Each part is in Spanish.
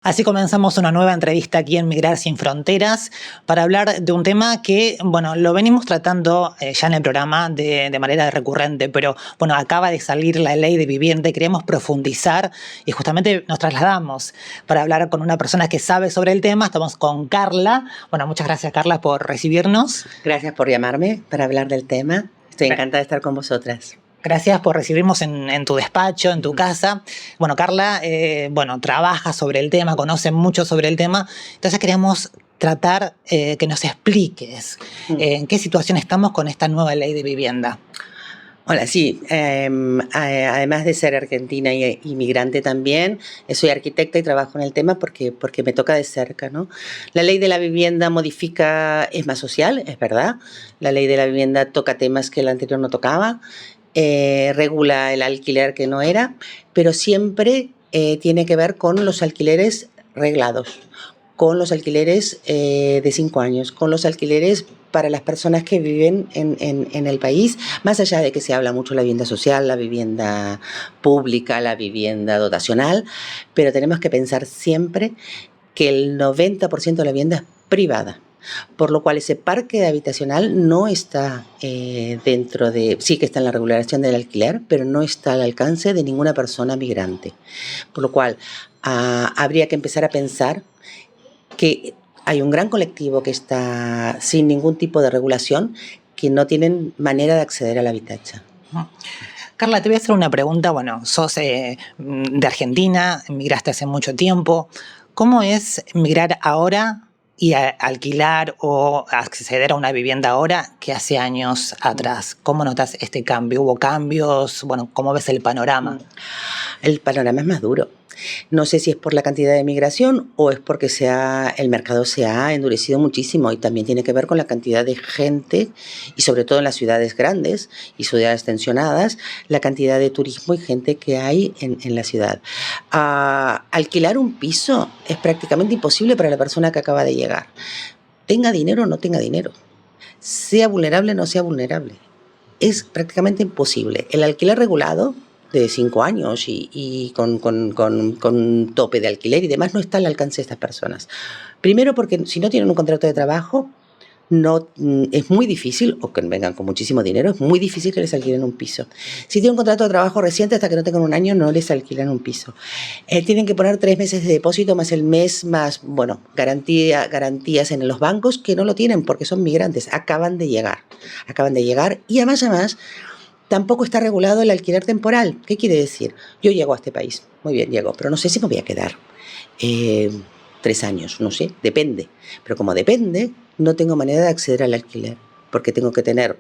Así comenzamos una nueva entrevista aquí en Migrar Sin Fronteras para hablar de un tema que, bueno, lo venimos tratando ya en el programa de manera recurrente, pero bueno, acaba de salir la ley de vivienda y queremos profundizar y justamente nos trasladamos para hablar con una persona que sabe sobre el tema. Estamos con Carla. Bueno, muchas gracias, Carla, por recibirnos. Gracias por llamarme para hablar del tema. Estoy encantada de estar con vosotras. Gracias por recibirnos en tu despacho, en tu casa. Bueno, Carla, trabaja sobre el tema, conoce mucho sobre el tema. Entonces queríamos tratar que nos expliques en qué situación estamos con esta nueva ley de vivienda. Hola, sí. Además de ser argentina y inmigrante también, soy arquitecta y trabajo en el tema porque me toca de cerca, ¿no? La ley de la vivienda es más social, es verdad. La ley de la vivienda toca temas que la anterior no tocaba. Regula el alquiler que no era, pero siempre tiene que ver con los alquileres reglados, con los alquileres de 5 años, con los alquileres para las personas que viven en el país, más allá de que se habla mucho de la vivienda social, la vivienda pública, la vivienda dotacional, pero tenemos que pensar siempre que el 90% de la vivienda es privada. Por lo cual ese parque habitacional no está dentro de... Sí que está en la regulación del alquiler, pero no está al alcance de ninguna persona migrante. Por lo cual habría que empezar a pensar que hay un gran colectivo que está sin ningún tipo de regulación, que no tienen manera de acceder al habitatge. Carla, te voy a hacer una pregunta. Bueno, sos de Argentina, migraste hace mucho tiempo. ¿Cómo es migrar ahora y alquilar o acceder a una vivienda ahora que hace años atrás? ¿Cómo notas este cambio? ¿Hubo cambios? Bueno, ¿cómo ves el panorama? El panorama es más duro. No sé si es por la cantidad de migración o es porque el mercado se ha endurecido muchísimo, y también tiene que ver con la cantidad de gente, y sobre todo en las ciudades grandes y ciudades tensionadas, la cantidad de turismo y gente que hay en la ciudad. Alquilar un piso es prácticamente imposible para la persona que acaba de llegar. Tenga dinero o no tenga dinero, sea vulnerable o no sea vulnerable. Es prácticamente imposible. El alquiler regulado de 5 años y con tope de alquiler y demás no está al alcance de estas personas. Primero porque si no tienen un contrato de trabajo, es muy difícil, o que vengan con muchísimo dinero, es muy difícil que les alquilen un piso. Si tienen un contrato de trabajo reciente, hasta que no tengan un año, no les alquilan un piso. Tienen que poner 3 meses de depósito más el mes, más, garantías en los bancos, que no lo tienen porque son migrantes, acaban de llegar, y además, tampoco está regulado el alquiler temporal. ¿Qué quiere decir? Yo llego a este país, muy bien, llego, pero no sé si me voy a quedar 3 años, no sé, depende. Pero como depende, no tengo manera de acceder al alquiler, porque tengo que tener,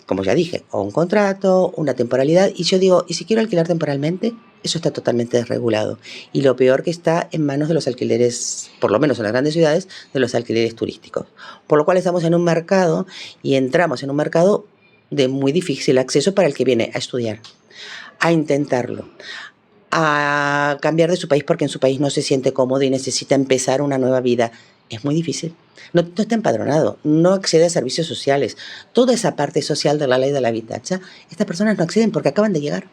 como ya dije, o un contrato, una temporalidad, y yo digo, ¿y si quiero alquilar temporalmente? Eso está totalmente desregulado. Y lo peor que está en manos de los alquileres, por lo menos en las grandes ciudades, de los alquileres turísticos. Por lo cual estamos en un mercado, y entramos en un mercado de muy difícil acceso para el que viene a estudiar, a intentarlo, a cambiar de su país porque en su país no se siente cómodo y necesita empezar una nueva vida. Es muy difícil. No está empadronado, no accede a servicios sociales. Toda esa parte social de la ley del habitatge, estas personas no acceden porque acaban de llegar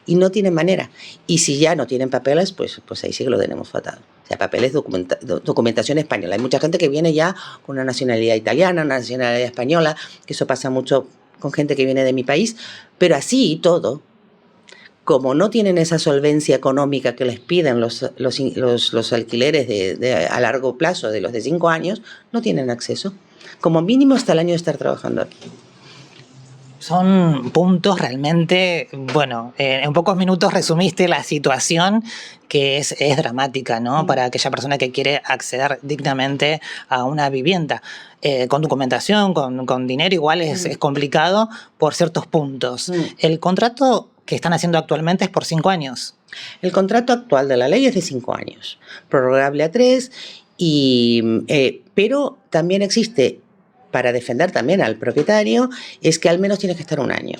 y no tienen manera. Y si ya no tienen papeles, pues ahí sí que lo tenemos fatal. O sea, papeles, documentación española. Hay mucha gente que viene ya con una nacionalidad italiana, una nacionalidad española, que eso pasa mucho con gente que viene de mi país, pero así y todo, como no tienen esa solvencia económica que les piden los alquileres a largo plazo de los de 5 años, no tienen acceso, como mínimo hasta el año de estar trabajando aquí. Son puntos realmente, en pocos minutos resumiste la situación, que es dramática, ¿no? Para aquella persona que quiere acceder dignamente a una vivienda. Con documentación, con dinero, igual es complicado por ciertos puntos. El contrato que están haciendo actualmente es por 5 años. El contrato actual de la ley es de 5 años, prorrogable a 3, pero también existe, para defender también al propietario, es que al menos tienes que estar 1 año.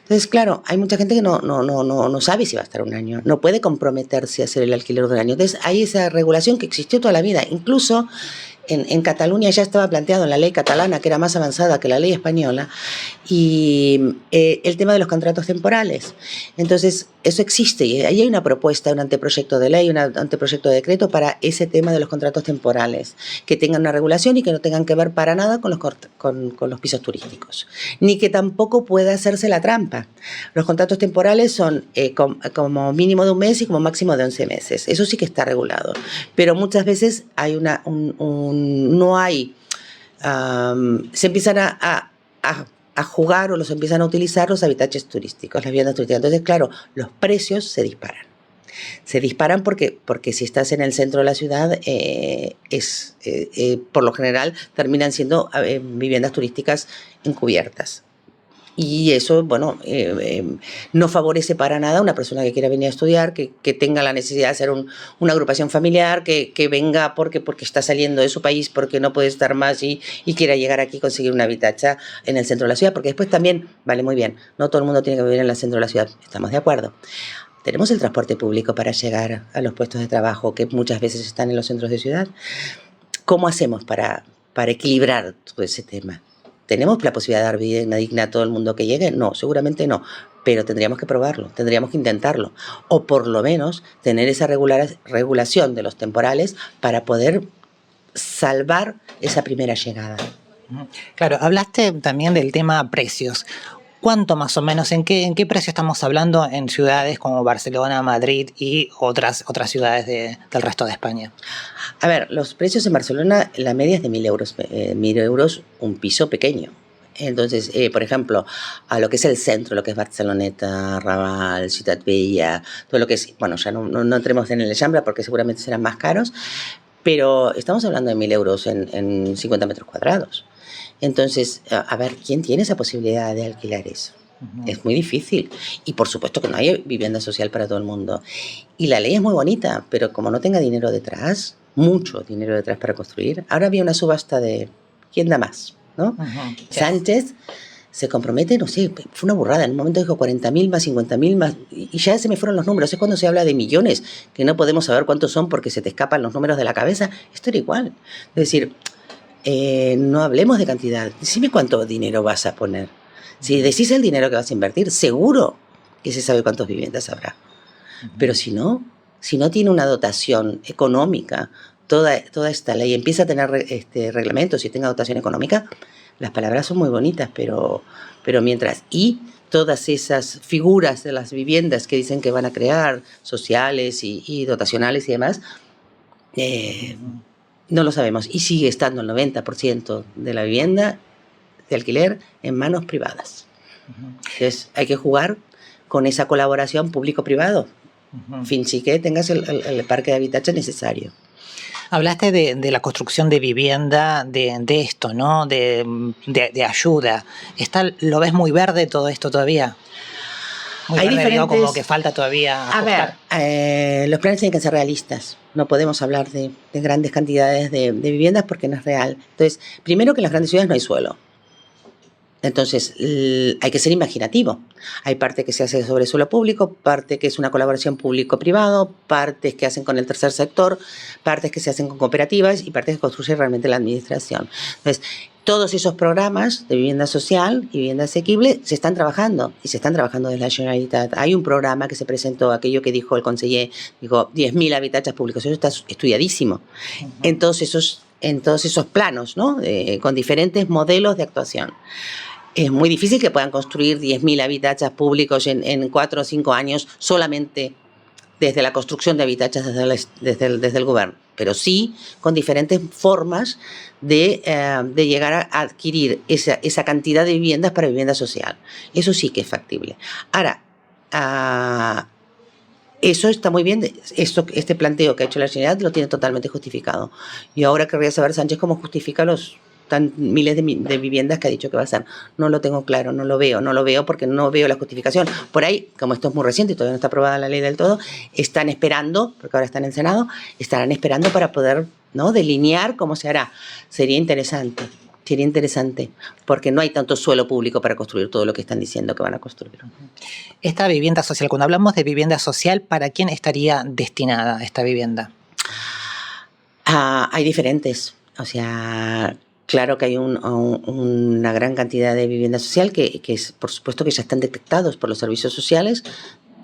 Entonces, claro, hay mucha gente que no sabe si va a estar 1 año, no puede comprometerse a hacer el alquiler de 1 año. Entonces, hay esa regulación que existió toda la vida. Incluso en Cataluña ya estaba planteado en la ley catalana, que era más avanzada que la ley española, y el tema de los contratos temporales. Entonces, eso existe y ahí hay una propuesta, un anteproyecto de ley, un anteproyecto de decreto para ese tema de los contratos temporales, que tengan una regulación y que no tengan que ver para nada con los pisos turísticos, ni que tampoco pueda hacerse la trampa. Los contratos temporales son como mínimo de un mes y como máximo de 11 meses, eso sí que está regulado, pero muchas veces hay no hay, se empiezan a jugar o los empiezan a utilizar los habitatges turísticos, las viviendas turísticas. Entonces, claro, los precios se disparan. Se disparan porque si estás en el centro de la ciudad, por lo general terminan siendo viviendas turísticas encubiertas. Y eso, bueno, no favorece para nada a una persona que quiera venir a estudiar, que tenga la necesidad de hacer una agrupación familiar, que venga porque está saliendo de su país, porque no puede estar más y quiera llegar aquí y conseguir una habitacha en el centro de la ciudad, porque después también, vale, muy bien, no todo el mundo tiene que vivir en el centro de la ciudad, estamos de acuerdo. Tenemos el transporte público para llegar a los puestos de trabajo que muchas veces están en los centros de ciudad. ¿Cómo hacemos para equilibrar todo ese tema? ¿Tenemos la posibilidad de dar vivienda digna a todo el mundo que llegue? No, seguramente no, pero tendríamos que probarlo, tendríamos que intentarlo, o por lo menos tener esa regulación de los temporales para poder salvar esa primera llegada. Claro, hablaste también del tema precios. ¿Cuánto más o menos, en qué precio estamos hablando en ciudades como Barcelona, Madrid y otras ciudades del resto de España? A ver, los precios en Barcelona, la media es de 1.000 euros. 1.000 euros un piso pequeño. Entonces, por ejemplo, a lo que es el centro, lo que es Barceloneta, Raval, Ciutat Vella, todo lo que es, bueno, ya no entremos en el Eixample porque seguramente serán más caros, pero estamos hablando de 1.000 euros en 50 metros cuadrados. Entonces, a ver, ¿quién tiene esa posibilidad de alquilar eso? Es muy difícil. Y por supuesto que no hay vivienda social para todo el mundo. Y la ley es muy bonita, pero como no tenga dinero detrás, mucho dinero detrás para construir. Ahora había una subasta de ¿quién da más? ¿No? Sánchez se compromete, no sé, fue una burrada. En un momento dijo 40.000 más 50.000 más, y ya se me fueron los números. Es cuando se habla de millones, que no podemos saber cuántos son porque se te escapan los números de la cabeza. Esto era igual. Es decir, no hablemos de cantidad. Decime cuánto dinero vas a poner. Si decís el dinero que vas a invertir, seguro que se sabe cuántas viviendas habrá. Pero si no tiene una dotación económica, toda esta ley empieza a tener reglamentos y tenga dotación económica, las palabras son muy bonitas, pero mientras... Y todas esas figuras de las viviendas que dicen que van a crear, sociales y dotacionales y demás, no lo sabemos. Y sigue estando el 90% de la vivienda de alquiler en manos privadas. Entonces hay que jugar con esa colaboración público-privado. Fin, sí que tengas el parque de habitatge necesario. Hablaste de la construcción de vivienda, de esto, ¿no? De ayuda. ¿Lo ves muy verde todo esto todavía? Muy hay verde, diferentes... como que falta todavía ajustar. A ver, los planes tienen que ser realistas. No podemos hablar de grandes cantidades de viviendas porque no es real. Entonces, primero que en las grandes ciudades no hay suelo. Entonces, hay que ser imaginativo. Hay parte que se hace sobre suelo público, parte que es una colaboración público-privado, partes que hacen con el tercer sector, partes que se hacen con cooperativas y partes que construye realmente la administración. Entonces, todos esos programas de vivienda social y vivienda asequible se están trabajando y se están trabajando desde la Generalitat. Hay un programa que se presentó, aquello que dijo el conseller, dijo 10.000 habitatges públicos, eso está estudiadísimo. En todos esos planos, ¿no? Con diferentes modelos de actuación. Es muy difícil que puedan construir 10.000 habitatges públicos en 4 o 5 años solamente desde la construcción de habitatges desde el gobierno, pero sí con diferentes formas de llegar a adquirir esa cantidad de viviendas para vivienda social. Eso sí que es factible. Ahora, eso está muy bien, este planteo que ha hecho la Generalitat lo tiene totalmente justificado. Y ahora querría saber, Sánchez, cómo justifica los miles de viviendas que ha dicho que va a hacer. No lo tengo claro, no lo veo porque no veo la justificación. Por ahí, como esto es muy reciente y todavía no está aprobada la ley del todo, están esperando, porque ahora están en el Senado, estarán esperando para poder, ¿no?, delinear cómo se hará. Sería interesante, porque no hay tanto suelo público para construir todo lo que están diciendo que van a construir. Esta vivienda social, cuando hablamos de vivienda social, ¿para quién estaría destinada esta vivienda? Hay diferentes, o sea... Claro que hay una gran cantidad de vivienda social que es, por supuesto, que ya están detectados por los servicios sociales.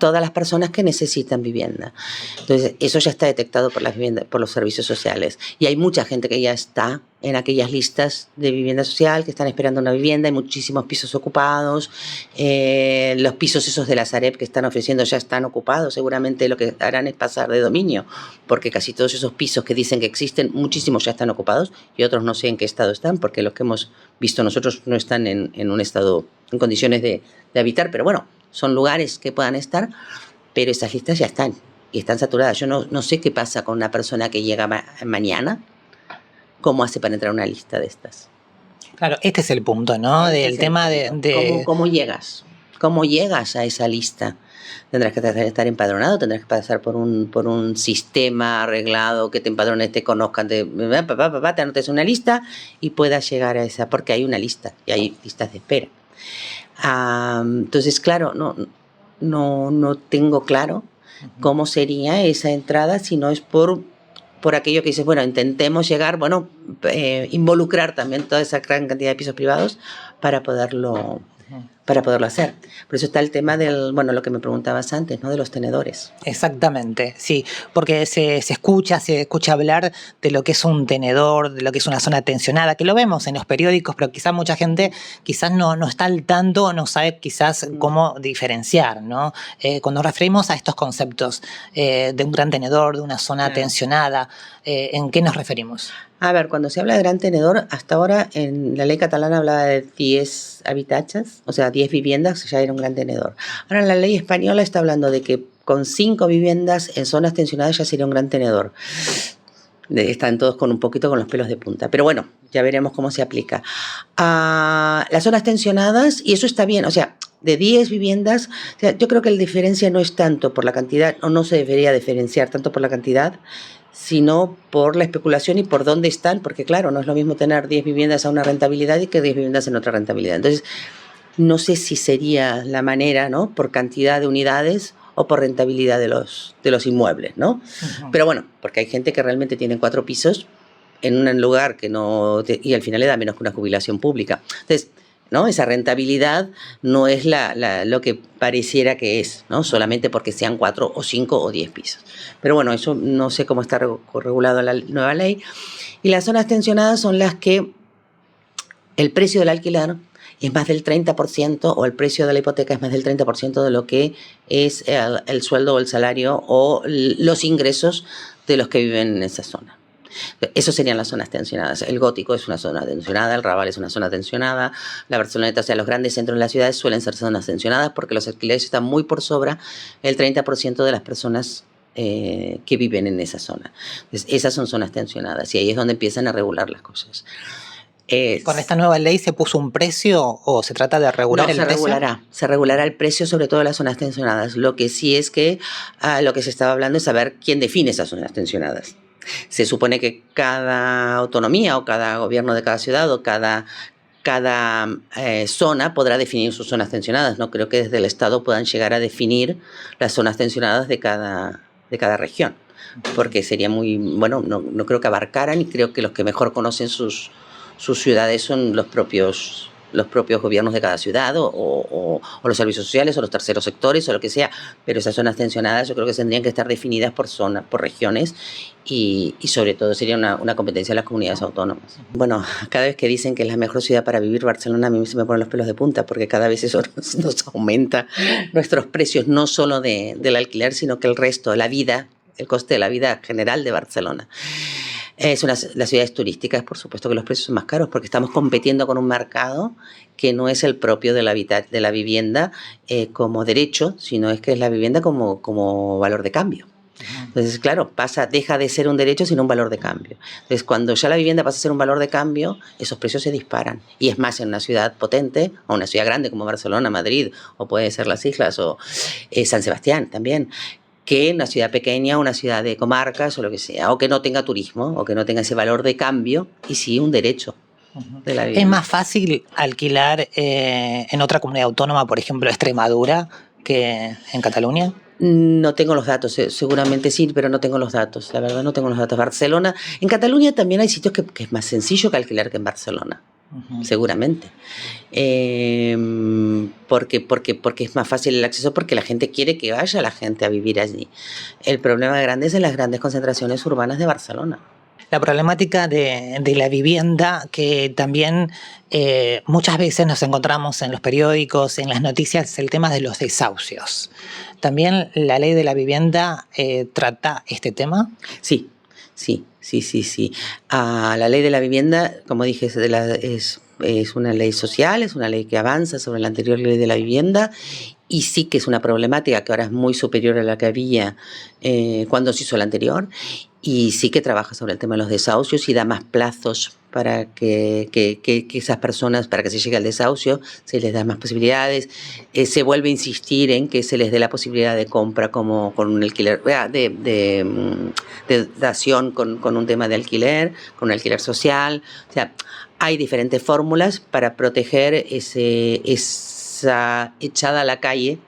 todas las personas que necesitan vivienda. Entonces, eso ya está detectado por las viviendas, por los servicios sociales. Y hay mucha gente que ya está en aquellas listas de vivienda social, que están esperando una vivienda, hay muchísimos pisos ocupados, los pisos esos de la Sareb que están ofreciendo ya están ocupados, seguramente lo que harán es pasar de dominio, porque casi todos esos pisos que dicen que existen, muchísimos ya están ocupados y otros no sé en qué estado están, porque los que hemos visto nosotros no están en un estado, en condiciones de habitar, pero bueno, son lugares que puedan estar, pero esas listas ya están y están saturadas. Yo no sé qué pasa con una persona que llega mañana. ¿Cómo hace para entrar a una lista de estas? Claro, este es el punto, ¿no? Del tema de... ¿Cómo llegas? ¿Cómo llegas a esa lista? Tendrás que estar empadronado, tendrás que pasar por un sistema arreglado que te empadrones, te conozcan, te anotes una lista y puedas llegar a esa, porque hay una lista y hay listas de espera. Entonces, claro, no tengo claro cómo sería esa entrada si no es por aquello que dices, bueno, intentemos llegar, bueno, involucrar también toda esa gran cantidad de pisos privados para poderlo hacer. Por eso está el tema del, bueno, lo que me preguntabas antes, ¿no? De los tenedores. Exactamente, sí, porque se escucha hablar de lo que es un tenedor, de lo que es una zona tensionada, que lo vemos en los periódicos, pero quizás mucha gente quizás no está al tanto o no sabe quizás cómo diferenciar, ¿no? Cuando nos referimos a estos conceptos de un gran tenedor, de una zona tensionada, ¿en qué nos referimos? A ver, cuando se habla de gran tenedor, hasta ahora en la ley catalana hablaba de 10 habitatges, o sea, 10 viviendas ya era un gran tenedor. Ahora en la ley española está hablando de que con 5 viviendas en zonas tensionadas ya sería un gran tenedor. Están todos con un poquito con los pelos de punta. Pero bueno, ya veremos cómo se aplica. Las zonas tensionadas, y eso está bien, o sea, de 10 viviendas, o sea, yo creo que la diferencia no es tanto por la cantidad, o no se debería diferenciar tanto por la cantidad, sino por la especulación y por dónde están, porque claro, no es lo mismo tener 10 viviendas a una rentabilidad y que 10 viviendas en otra rentabilidad. Entonces, no sé si sería la manera, ¿no? Por cantidad de unidades o por rentabilidad de los inmuebles, ¿no? Uh-huh. Pero bueno, porque hay gente que realmente tiene 4 pisos en un lugar que no... y al final le da menos que una jubilación pública. Entonces, ¿no? Esa rentabilidad no es lo que pareciera que es, ¿no? Solamente porque sean 4 o 5 o 10 pisos. Pero bueno, eso no sé cómo está regulado la nueva ley. Y las zonas tensionadas son las que el precio del alquiler es más del 30% o el precio de la hipoteca es más del 30% de lo que es el sueldo o el salario o los ingresos de los que viven en esa zona. Eso serían las zonas tensionadas. El Gótico es una zona tensionada, el Raval es una zona tensionada, la Barceloneta, o sea, los grandes centros de las ciudades suelen ser zonas tensionadas porque los alquileres están muy por sobre el 30% de las personas que viven en esa zona. Entonces, esas son zonas tensionadas y ahí es donde empiezan a regular las cosas. ¿Con esta nueva ley se puso un precio o se trata de regular el precio? Se regulará el precio sobre todo en las zonas tensionadas. Lo que sí es que lo que se estaba hablando es saber quién define esas zonas tensionadas. Se supone que cada autonomía o cada gobierno de cada ciudad o cada zona podrá definir sus zonas tensionadas. No creo que desde el Estado puedan llegar a definir las zonas tensionadas de cada región, porque sería muy... Bueno, no creo que abarcaran y creo que los que mejor conocen sus ciudades son los propios gobiernos de cada ciudad o los servicios sociales o los terceros sectores o lo que sea, pero esas zonas tensionadas yo creo que tendrían que estar definidas por zonas, por regiones y sobre todo sería una competencia de las comunidades autónomas. Bueno, cada vez que dicen que es la mejor ciudad para vivir Barcelona, a mí se me ponen los pelos de punta porque cada vez eso nos aumenta nuestros precios, no solo del alquiler, sino que el resto, la vida, el coste de la vida general de Barcelona. Las ciudades turísticas, por supuesto que los precios son más caros porque estamos compitiendo con un mercado que no es el propio de la vivienda como derecho, sino es que es la vivienda como valor de cambio. Entonces, claro, deja de ser un derecho sino un valor de cambio. Entonces, cuando ya la vivienda pasa a ser un valor de cambio, esos precios se disparan. Y es más en una ciudad potente, o una ciudad grande como Barcelona, Madrid, o puede ser las Islas, o San Sebastián también, que en una ciudad pequeña, una ciudad de comarcas o lo que sea, o que no tenga turismo, o que no tenga ese valor de cambio, y sí un derecho de la vivienda. ¿Es más fácil alquilar en otra comunidad autónoma, por ejemplo Extremadura, que en Cataluña? No tengo los datos, seguramente sí, pero no tengo los datos, la verdad no tengo los datos. Barcelona, en Cataluña también hay sitios que es más sencillo que alquilar que en Barcelona. seguramente. Porque es más fácil el acceso, porque la gente quiere que vaya la gente a vivir allí. El problema grande es en las grandes concentraciones urbanas de Barcelona. La problemática de la vivienda, que también muchas veces nos encontramos en los periódicos, en las noticias, el tema de los desahucios. ¿También la ley de la vivienda trata este tema? Sí. La ley de la vivienda, como dije, es una ley social, es una ley que avanza sobre la anterior ley de la vivienda, y sí que es una problemática que ahora es muy superior a la que había cuando se hizo la anterior, y sí que trabaja sobre el tema de los desahucios y da más plazos para que esas personas, para que se llegue al desahucio, se les da más posibilidades. Se vuelve a insistir en que se les dé la posibilidad de compra como con un alquiler, de dación con un tema de alquiler, con un alquiler social. O sea, hay diferentes fórmulas para proteger esa echada a la calle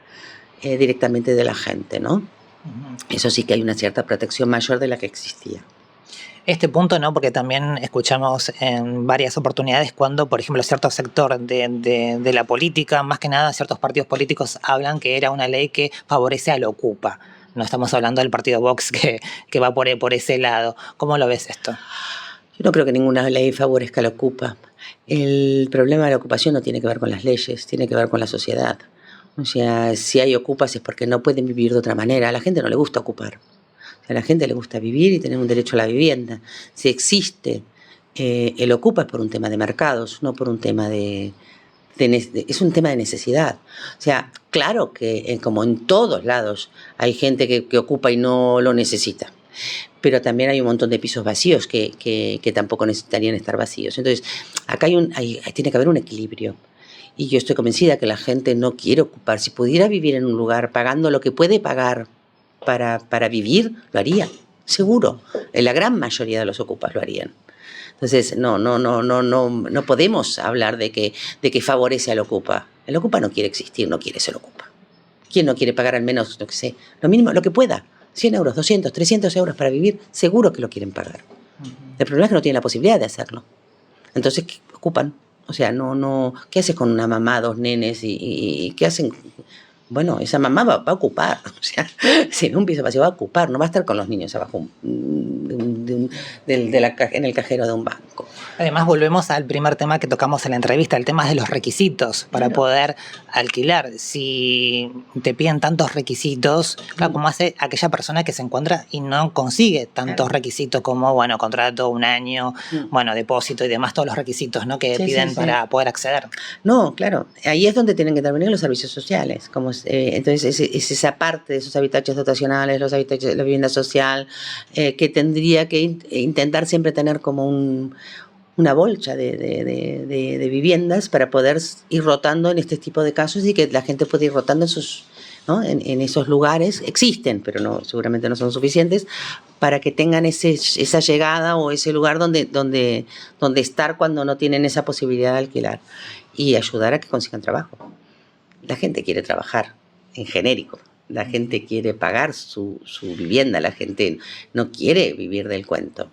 directamente de la gente, ¿no? Eso sí que hay una cierta protección mayor de la que existía. Este punto, ¿no? Porque también escuchamos en varias oportunidades cuando, por ejemplo, cierto sector de la política, más que nada ciertos partidos políticos, hablan que era una ley que favorece al ocupa. No estamos hablando del partido Vox que va por ese lado. ¿Cómo lo ves esto? Yo no creo que ninguna ley favorezca al ocupa. El problema de la ocupación no tiene que ver con las leyes, tiene que ver con la sociedad. O sea, si hay ocupas es porque no pueden vivir de otra manera. A la gente no le gusta ocupar. A la gente le gusta vivir y tener un derecho a la vivienda. Si existe el ocupa es por un tema de mercados, no por un tema es un tema de necesidad. O sea, claro que como en todos lados hay gente que ocupa y no lo necesita. Pero también hay un montón de pisos vacíos que tampoco necesitarían estar vacíos. Entonces, acá tiene que haber un equilibrio. Y yo estoy convencida que la gente no quiere ocupar. Si pudiera vivir en un lugar pagando lo que puede pagar para vivir, lo haría, seguro. La gran mayoría de los ocupas lo harían. Entonces, no podemos hablar de que favorece al ocupa. El ocupa no quiere existir, no quiere ser ocupa. ¿Quién no quiere pagar al menos, no sé, lo mínimo, lo que pueda? 100 euros, 200, 300 euros para vivir, seguro que lo quieren pagar. El problema es que no tienen la posibilidad de hacerlo. Entonces, ¿qué ocupan? O sea, ¿qué haces con una mamá, dos nenes y qué hacen? Bueno, esa mamá va a ocupar, o sea, si en un piso vacío va a ocupar, no va a estar con los niños abajo en el cajero de un banco. Además, volvemos al primer tema que tocamos en la entrevista, el tema de los requisitos para poder alquilar. Si te piden tantos requisitos, claro, como hace aquella persona que se encuentra y no consigue tantos requisitos como, bueno, contrato, un año, bueno, depósito y demás, todos los requisitos, ¿no? que piden para poder acceder. No, claro, ahí es donde tienen que intervenir los servicios sociales, entonces es esa parte de esos habitantes dotacionales, los habitantes, la vivienda social, que tendría que intentar siempre tener como una bolsa de viviendas para poder ir rotando en este tipo de casos y que la gente pueda ir rotando en esos lugares. Existen, pero seguramente no son suficientes para que tengan esa llegada o ese lugar donde estar cuando no tienen esa posibilidad de alquilar, y ayudar a que consigan trabajo. La gente quiere trabajar en genérico, la gente quiere pagar su vivienda, la gente no quiere vivir del cuento,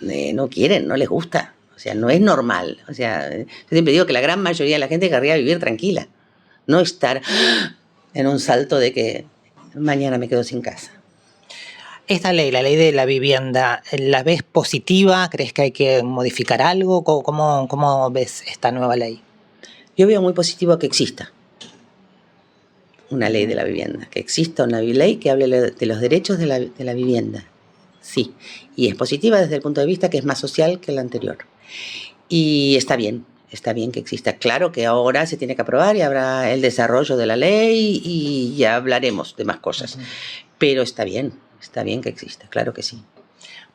no quieren, no les gusta, o sea, no es normal. O sea, yo siempre digo que la gran mayoría de la gente querría vivir tranquila, no estar en un salto de que mañana me quedo sin casa. Esta ley, la ley de la vivienda, ¿la ves positiva? ¿Crees que hay que modificar algo? ¿Cómo ves esta nueva ley? Yo veo muy positivo que exista una ley de la vivienda, que exista una ley que hable de los derechos de la vivienda. Sí, y es positiva desde el punto de vista que es más social que la anterior. Y está bien que exista. Claro que ahora se tiene que aprobar y habrá el desarrollo de la ley y ya hablaremos de más cosas. Pero está bien que exista, claro que sí.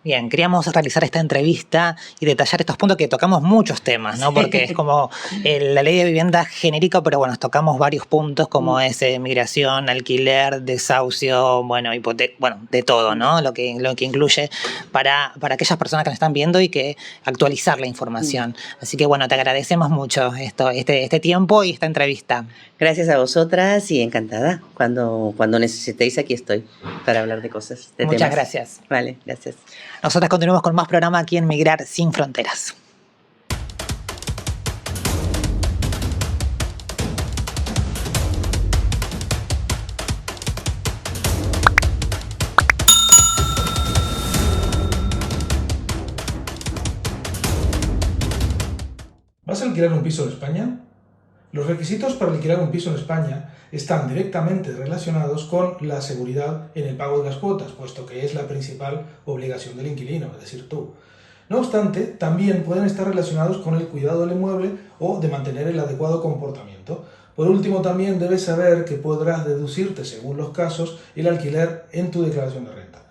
Bien, queríamos realizar esta entrevista y detallar estos puntos que tocamos muchos temas, ¿no? Porque es como la ley de vivienda genérica, pero bueno, tocamos varios puntos como es migración, alquiler, desahucio, bueno, de todo, ¿no? Lo que incluye para aquellas personas que nos están viendo y que actualizar la información. Así que bueno, te agradecemos mucho este tiempo y esta entrevista. Gracias a vosotras y encantada. Cuando necesitéis, aquí estoy para hablar de cosas, de Muchas temas. Gracias. Vale, gracias. Nosotras continuamos con más programa aquí en Migrar Sin Fronteras. ¿Vas a alquilar un piso en España? Los requisitos para alquilar un piso en España están directamente relacionados con la seguridad en el pago de las cuotas, puesto que es la principal obligación del inquilino, es decir, tú. No obstante, también pueden estar relacionados con el cuidado del inmueble o de mantener el adecuado comportamiento. Por último, también debes saber que podrás deducirte, según los casos, el alquiler en tu declaración de renta.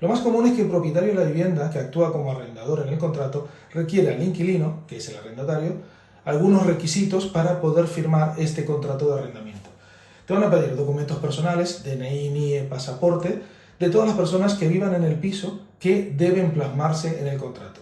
Lo más común es que el propietario de la vivienda, que actúa como arrendador en el contrato, requiere al inquilino, que es el arrendatario, algunos requisitos para poder firmar este contrato de arrendamiento. Te van a pedir documentos personales, DNI, NIE, pasaporte, de todas las personas que vivan en el piso que deben plasmarse en el contrato.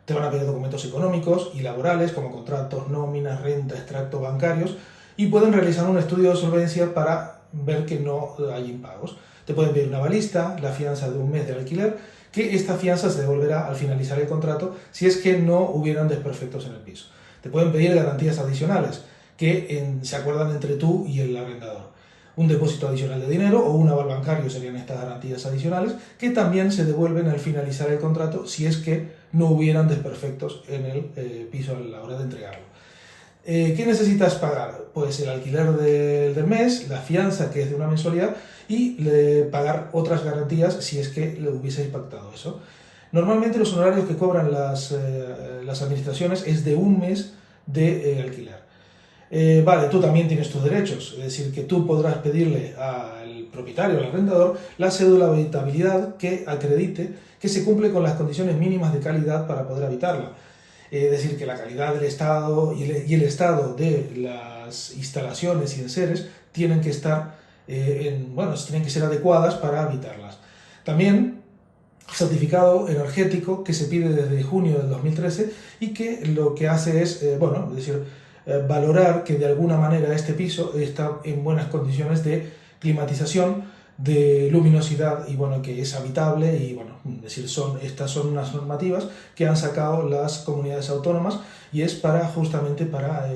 Te van a pedir documentos económicos y laborales como contratos, nóminas, renta, extractos bancarios y pueden realizar un estudio de solvencia para ver que no hay impagos. Te pueden pedir una balista, la fianza de un mes de alquiler, que esta fianza se devolverá al finalizar el contrato si es que no hubieran desperfectos en el piso. Te pueden pedir garantías adicionales que se acuerdan entre tú y el arrendador. Un depósito adicional de dinero o un aval bancario serían estas garantías adicionales que también se devuelven al finalizar el contrato si es que no hubieran desperfectos en el piso a la hora de entregarlo. ¿Qué necesitas pagar? Pues el alquiler del mes, la fianza que es de una mensualidad y pagar otras garantías si es que le hubieseis pactado eso. Normalmente los honorarios que cobran las administraciones es de un mes de alquiler. Vale, tú también tienes tus derechos, es decir, que tú podrás pedirle al propietario, al arrendador, la cédula de habitabilidad que acredite que se cumple con las condiciones mínimas de calidad para poder habitarla. Es decir, que la calidad del estado y el estado de las instalaciones y enseres tienen que estar, tienen que ser adecuadas para habitarlas. También certificado energético que se pide desde junio del 2013 y que lo que hace es, valorar que de alguna manera este piso está en buenas condiciones de climatización, de luminosidad y que es habitable y estas son unas normativas que han sacado las comunidades autónomas y es justamente para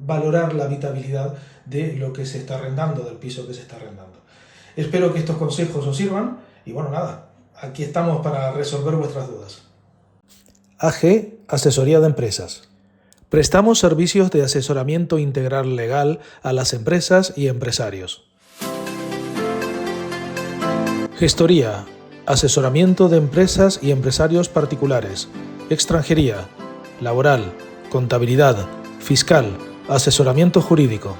valorar la habitabilidad de lo que se está arrendando, del piso que se está arrendando. Espero que estos consejos os sirvan y aquí estamos para resolver vuestras dudas. AG Asesoría de Empresas. Prestamos servicios de asesoramiento integral legal a las empresas y empresarios. Gestoría, asesoramiento de empresas y empresarios particulares, extranjería, laboral, contabilidad, fiscal, asesoramiento jurídico.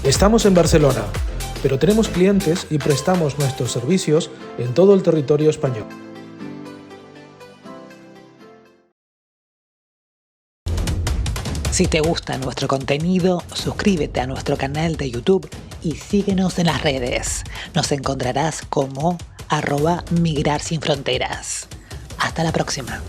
Estamos en Barcelona, pero tenemos clientes y prestamos nuestros servicios en todo el territorio español. Si te gusta nuestro contenido, suscríbete a nuestro canal de YouTube y síguenos en las redes. Nos encontrarás como @migrarsinfronteras. Hasta la próxima.